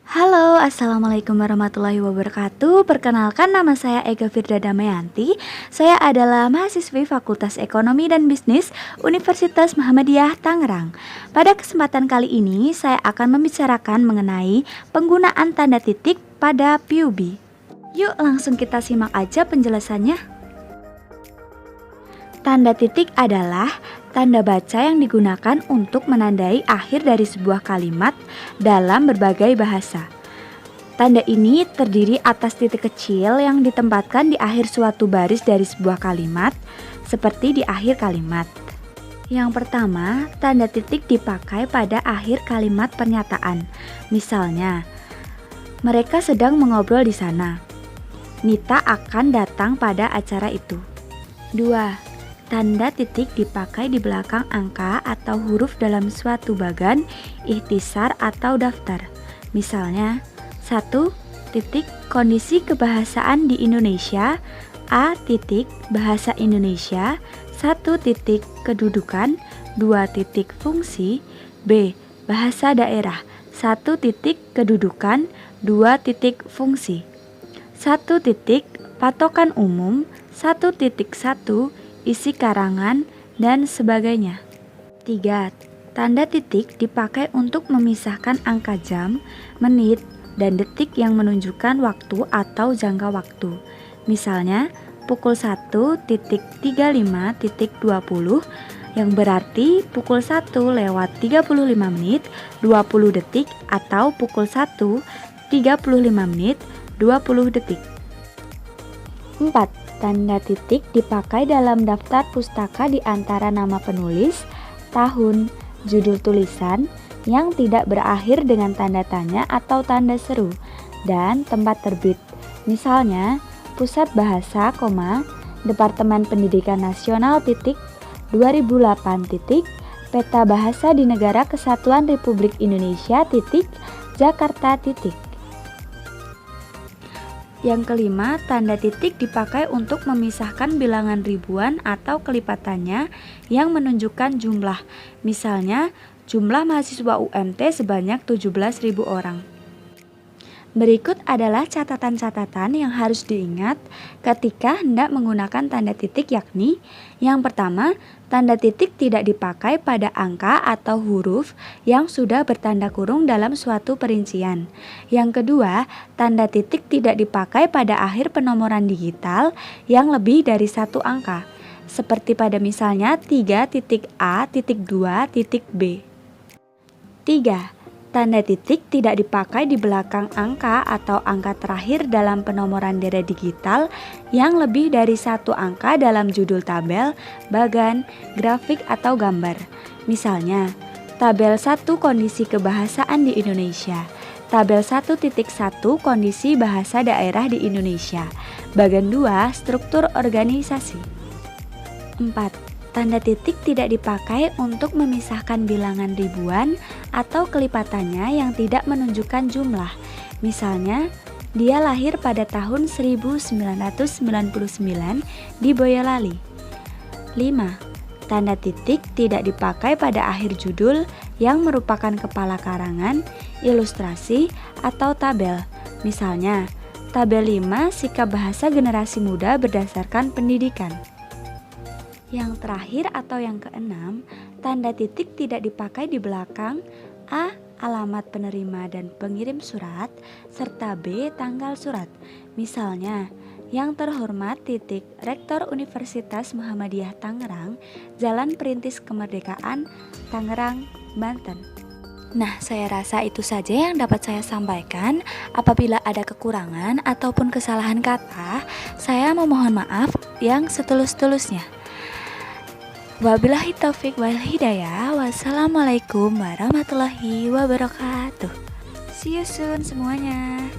Halo, Assalamualaikum warahmatullahi wabarakatuh. Perkenalkan, nama saya Ega Firda Damayanti. Saya adalah mahasiswi Fakultas Ekonomi dan Bisnis Universitas Muhammadiyah Tangerang. Pada kesempatan kali ini, saya akan membicarakan mengenai penggunaan tanda titik pada PUB. Yuk langsung kita simak aja penjelasannya. Tanda titik adalah tanda baca yang digunakan untuk menandai akhir dari sebuah kalimat dalam berbagai bahasa. Tanda ini terdiri atas titik kecil yang ditempatkan di akhir suatu baris dari sebuah kalimat, seperti di akhir kalimat. Yang pertama, tanda titik dipakai pada akhir kalimat pernyataan. Misalnya, mereka sedang mengobrol di sana. Nita akan datang pada acara itu. 2. Tanda titik dipakai di belakang angka atau huruf dalam suatu bagan, ikhtisar atau daftar. Misalnya, 1. Titik kondisi kebahasaan di Indonesia, A. Titik bahasa Indonesia, 1. Titik kedudukan, 2. Titik fungsi, B. Bahasa daerah, 1. Titik kedudukan, 2. Titik fungsi. 1. Titik patokan umum, 1.1 isi karangan, dan sebagainya. 3. Tanda titik dipakai untuk memisahkan angka jam, menit, dan detik yang menunjukkan waktu atau jangka waktu. Misalnya, pukul 1.35.20 yang berarti pukul 1:35 menit 20 detik atau pukul 1:35 menit 20 detik. 4. Tanda titik dipakai dalam daftar pustaka di antara nama penulis, tahun, judul tulisan yang tidak berakhir dengan tanda tanya atau tanda seru, dan tempat terbit. Misalnya, Pusat Bahasa, Departemen Pendidikan Nasional, 2008, Peta Bahasa di Negara Kesatuan Republik Indonesia, Jakarta. Yang kelima, tanda titik dipakai untuk memisahkan bilangan ribuan atau kelipatannya yang menunjukkan jumlah. Misalnya, jumlah mahasiswa UMT sebanyak 17.000 orang. Berikut adalah catatan-catatan yang harus diingat ketika hendak menggunakan tanda titik, yakni yang pertama, tanda titik tidak dipakai pada angka atau huruf yang sudah bertanda kurung dalam suatu perincian. Yang kedua, tanda titik tidak dipakai pada akhir penomoran digital yang lebih dari satu angka, seperti pada misalnya 3.A.2.B. 3. Tanda titik tidak dipakai di belakang angka atau angka terakhir dalam penomoran deret digital yang lebih dari satu angka dalam judul tabel, bagan, grafik, atau gambar. Misalnya, tabel 1 kondisi kebahasaan di Indonesia, tabel 1.1 kondisi bahasa daerah di Indonesia, bagan 2 struktur organisasi. 4. Tanda titik tidak dipakai untuk memisahkan bilangan ribuan atau kelipatannya yang tidak menunjukkan jumlah. Misalnya, dia lahir pada tahun 1999 di Boyolali. 5. Tanda titik tidak dipakai pada akhir judul yang merupakan kepala karangan, ilustrasi, atau tabel. Misalnya, tabel 5 sikap bahasa generasi muda berdasarkan pendidikan. Yang terakhir atau yang keenam, tanda titik tidak dipakai di belakang A. Alamat penerima dan pengirim surat, serta B. Tanggal surat. Misalnya, yang terhormat Rektor Universitas Muhammadiyah Tangerang, Jalan Perintis Kemerdekaan, Tangerang, Banten. Nah, saya rasa itu saja yang dapat saya sampaikan. Apabila ada kekurangan ataupun kesalahan kata, saya memohon maaf yang setulus-tulusnya. Wabillahi taufik wal hidayah. Wassalamualaikum warahmatullahi wabarakatuh. See you soon semuanya.